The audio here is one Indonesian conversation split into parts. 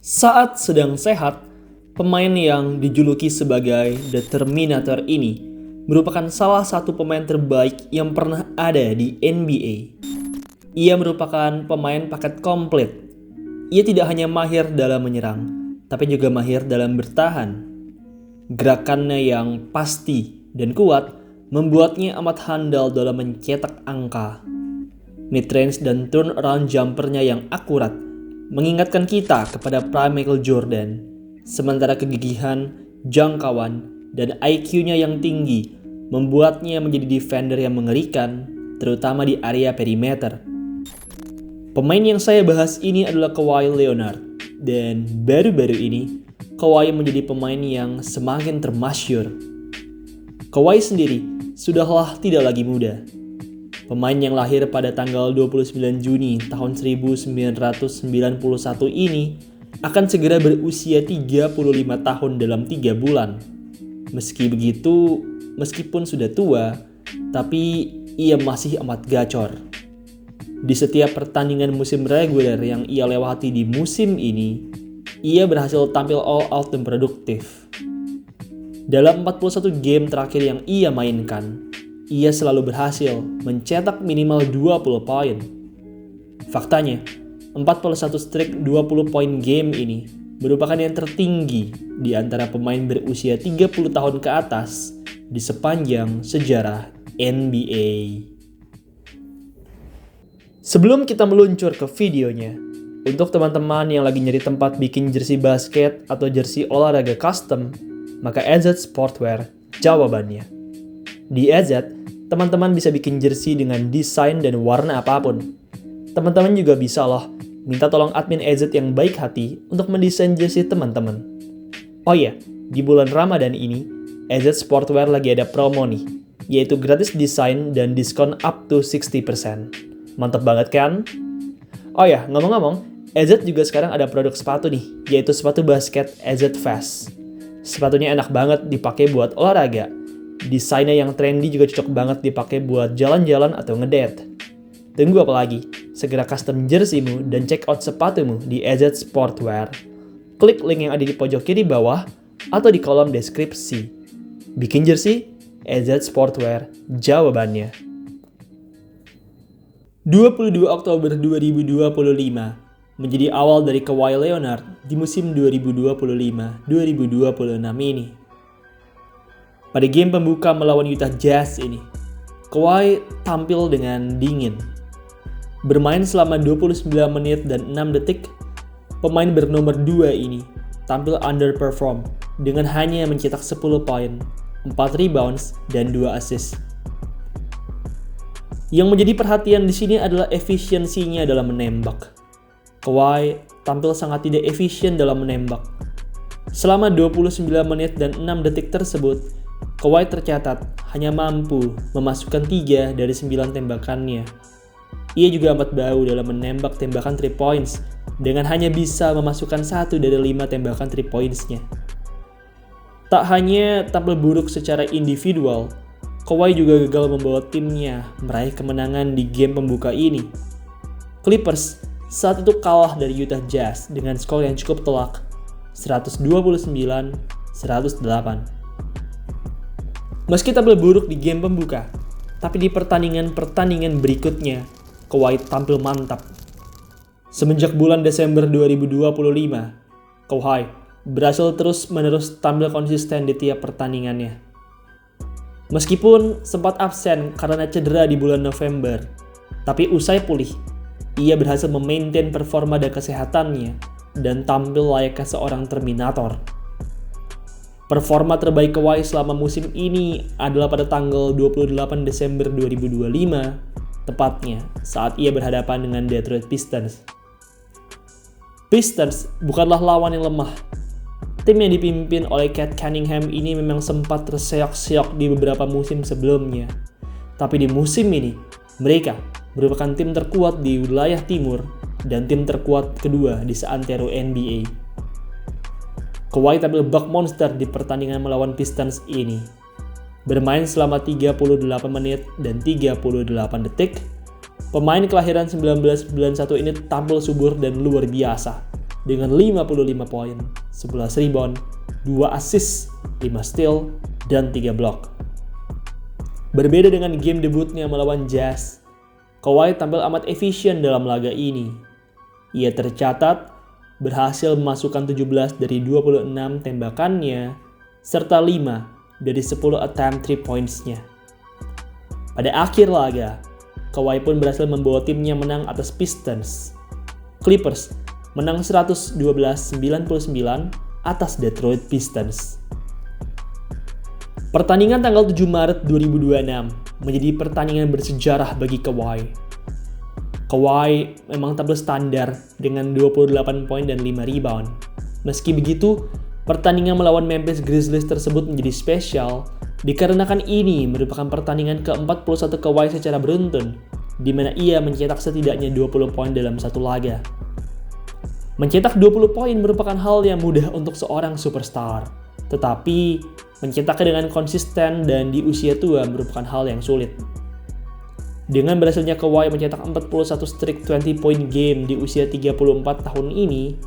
Saat sedang sehat, pemain yang dijuluki sebagai The Terminator ini merupakan salah satu pemain terbaik yang pernah ada di NBA. Ia merupakan pemain paket komplit. Ia tidak hanya mahir dalam menyerang, tapi juga mahir dalam bertahan. Gerakannya yang pasti dan kuat membuatnya amat handal dalam mencetak angka. Mid-range dan turnaround jumpernya yang akurat mengingatkan kita kepada prime Michael Jordan. Sementara kegigihan, jangkauan, dan IQ-nya yang tinggi membuatnya menjadi defender yang mengerikan, terutama di area perimeter. Pemain yang saya bahas ini adalah Kawhi Leonard, dan baru-baru ini Kawhi menjadi pemain yang semakin termasyhur. Kawhi sendiri sudahlah tidak lagi muda. Pemain yang lahir pada tanggal 29 Juni tahun 1991 ini akan segera berusia 35 tahun dalam 3 bulan. Meski begitu, meskipun sudah tua, tapi ia masih amat gacor. Di setiap pertandingan musim reguler yang ia lewati di musim ini, ia berhasil tampil all out dan produktif. Dalam 41 game terakhir yang ia mainkan, ia selalu berhasil mencetak minimal 20 poin. Faktanya, 41 streak 20 poin game ini merupakan yang tertinggi di antara pemain berusia 30 tahun ke atas di sepanjang sejarah NBA. Sebelum kita meluncur ke videonya, untuk teman-teman yang lagi nyari tempat bikin jersey basket atau jersey olahraga custom, maka AZ Sportwear jawabannya. Di AZ, teman-teman bisa bikin jersey dengan desain dan warna apapun. Teman-teman juga bisa loh minta tolong admin AZ yang baik hati untuk mendesain jersey teman-teman. Oh iya, di bulan Ramadan ini, AZ Sportwear lagi ada promo nih, yaitu gratis desain dan diskon up to 60%. Mantap banget kan? Oh ya, ngomong-ngomong, AZ juga sekarang ada produk sepatu nih, yaitu sepatu basket AZ Fast. Sepatunya enak banget dipakai buat olahraga. Desainnya yang trendy juga cocok banget dipakai buat jalan-jalan atau ngedate. Tunggu apa lagi? Segera custom jerseymu dan check out sepatumu di AZ Sportwear. Klik link yang ada di pojok kiri bawah atau di kolom deskripsi. Bikin jersey? AZ Sportwear jawabannya. 22 Oktober 2025 menjadi awal dari Kawhi Leonard di musim 2025-2026 ini. Pada game pembuka melawan Utah Jazz ini, Kawhi tampil dengan dingin. Bermain selama 29 menit dan 6 detik, pemain bernomor 2 ini tampil underperform dengan hanya mencetak 10 poin, 4 rebounds, dan 2 assist. Yang menjadi perhatian di sini adalah efisiensinya dalam menembak. Kawhi tampil sangat tidak efisien dalam menembak. Selama 29 menit dan 6 detik tersebut, Kawhi tercatat hanya mampu memasukkan 3 dari 9 tembakannya. Ia juga amat bau dalam menembak tembakan 3 points dengan hanya bisa memasukkan 1 dari 5 tembakan 3 points-nya. Tak hanya tampil buruk secara individual, Kawhi juga gagal membawa timnya meraih kemenangan di game pembuka ini. Clippers saat itu kalah dari Utah Jazz dengan skor yang cukup telak, 129-108. Meski tampil buruk di game pembuka, tapi di pertandingan-pertandingan berikutnya, Kawhi tampil mantap. Semenjak bulan Desember 2025, Kawhi berhasil terus-menerus tampil konsisten di tiap pertandingannya. Meskipun sempat absen karena cedera di bulan November, tapi usai pulih, ia berhasil memaintain performa dan kesehatannya dan tampil layaknya seorang Terminator. Performa terbaik Kawhi selama musim ini adalah pada tanggal 28 Desember 2025, tepatnya saat ia berhadapan dengan Detroit Pistons. Pistons bukanlah lawan yang lemah. Tim yang dipimpin oleh Cade Cunningham ini memang sempat terseok-seok di beberapa musim sebelumnya. Tapi di musim ini, mereka merupakan tim terkuat di wilayah timur dan tim terkuat kedua di seantero NBA. Kawhi tampil bak monster di pertandingan melawan Pistons ini. Bermain selama 38 menit dan 38 detik, pemain kelahiran 1991 ini tampil subur dan luar biasa. dengan 55 poin, 11 rebound, 2 assist, 5 steal, dan 3 block. Berbeda dengan game debutnya melawan Jazz, Kawhi tampil amat efisien dalam laga ini. Ia tercatat berhasil memasukkan 17 dari 26 tembakannya, serta 5 dari 10 attempt 3 points-nya. Pada akhir laga, Kawhi pun berhasil membawa timnya menang atas Pistons. Clippers menang 112-99 atas Detroit Pistons. Pertandingan tanggal 7 Maret 2026 menjadi pertandingan bersejarah bagi Kawhi. Kawhi memang tampil standar dengan 28 poin dan 5 rebound. Meski begitu, pertandingan melawan Memphis Grizzlies tersebut menjadi spesial dikarenakan ini merupakan pertandingan ke-41 Kawhi secara beruntun, di mana ia mencetak setidaknya 20 poin dalam satu laga. Mencetak 20 poin merupakan hal yang mudah untuk seorang superstar, tetapi mencetaknya dengan konsisten dan di usia tua merupakan hal yang sulit. Dengan berhasilnya Kawhi mencetak 41 streak 20-point game di usia 34 tahun ini,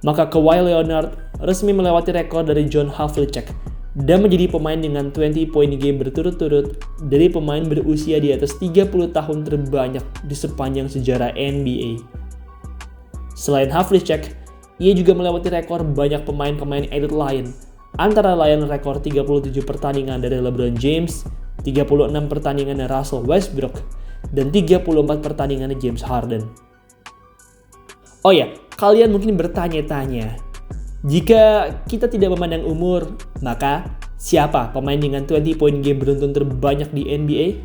maka Kawhi Leonard resmi melewati rekor dari John Havlicek dan menjadi pemain dengan 20-point game berturut-turut dari pemain berusia di atas 30 tahun terbanyak di sepanjang sejarah NBA. Selain Havlicek, ia juga melewati rekor banyak pemain-pemain elit lain, antara lain rekor 37 pertandingan dari LeBron James, 36 pertandingan dari Russell Westbrook, dan 34 pertandingan dari James Harden. Oh ya, kalian mungkin bertanya-tanya, jika kita tidak memandang umur, maka siapa pemain dengan 20-point game beruntun terbanyak di NBA?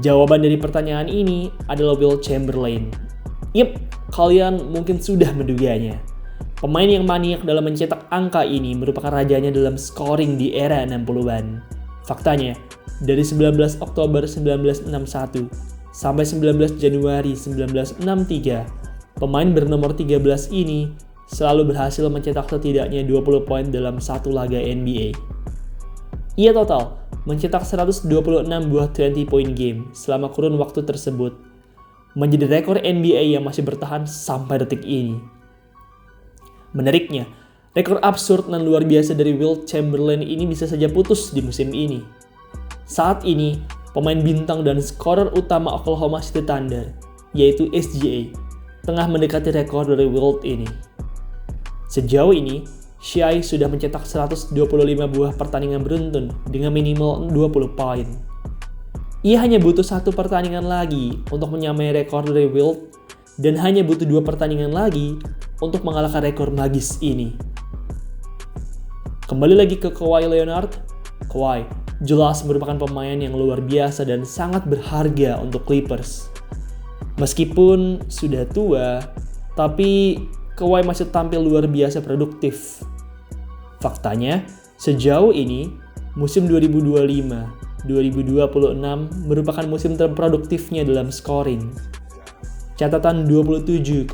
Jawaban dari pertanyaan ini adalah Wilt Chamberlain. Yep, kalian mungkin sudah menduganya. Pemain yang maniak dalam mencetak angka ini merupakan rajanya dalam scoring di era 60-an. Faktanya, dari 19 Oktober 1961 sampai 19 Januari 1963, pemain bernomor 13 ini selalu berhasil mencetak setidaknya 20 poin dalam satu laga NBA. Ia total mencetak 126 buah 20-point game selama kurun waktu tersebut, menjadi rekor NBA yang masih bertahan sampai detik ini. Menariknya, rekor absurd dan luar biasa dari Wilt Chamberlain ini bisa saja putus di musim ini. Saat ini, pemain bintang dan skorer utama Oklahoma City Thunder, yaitu SGA, tengah mendekati rekor dari Wilt ini. Sejauh ini, Shai sudah mencetak 125 buah pertandingan beruntun dengan minimal 20 poin. Ia hanya butuh satu pertandingan lagi untuk menyamai rekor dari Wilt dan hanya butuh 2 pertandingan lagi untuk mengalahkan rekor magis ini. Kembali lagi ke Kawhi Leonard. Kawhi jelas merupakan pemain yang luar biasa dan sangat berharga untuk Clippers. Meskipun sudah tua, tapi Kawhi masih tampil luar biasa produktif. Faktanya, sejauh ini musim 2025-2026 merupakan musim terproduktifnya dalam scoring. Catatan 27,9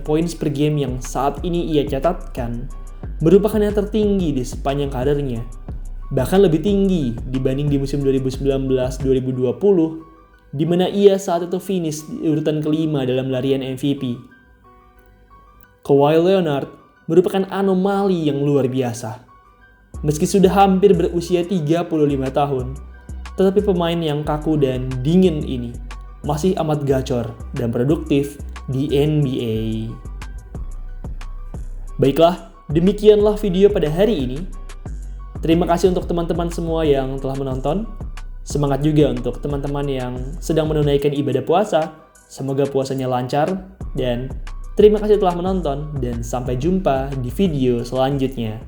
poin per game yang saat ini ia catatkan merupakan yang tertinggi di sepanjang karirnya. Bahkan lebih tinggi dibanding di musim 2019-2020, di mana ia saat itu finish di urutan kelima dalam larian MVP. Kawhi Leonard merupakan anomali yang luar biasa. Meski sudah hampir berusia 35 tahun, tetapi pemain yang kaku dan dingin ini masih amat gacor dan produktif di NBA. Baiklah, demikianlah video pada hari ini. Terima kasih untuk teman-teman semua yang telah menonton. Semangat juga untuk teman-teman yang sedang menunaikan ibadah puasa. Semoga puasanya lancar dan terima kasih telah menonton dan sampai jumpa di video selanjutnya.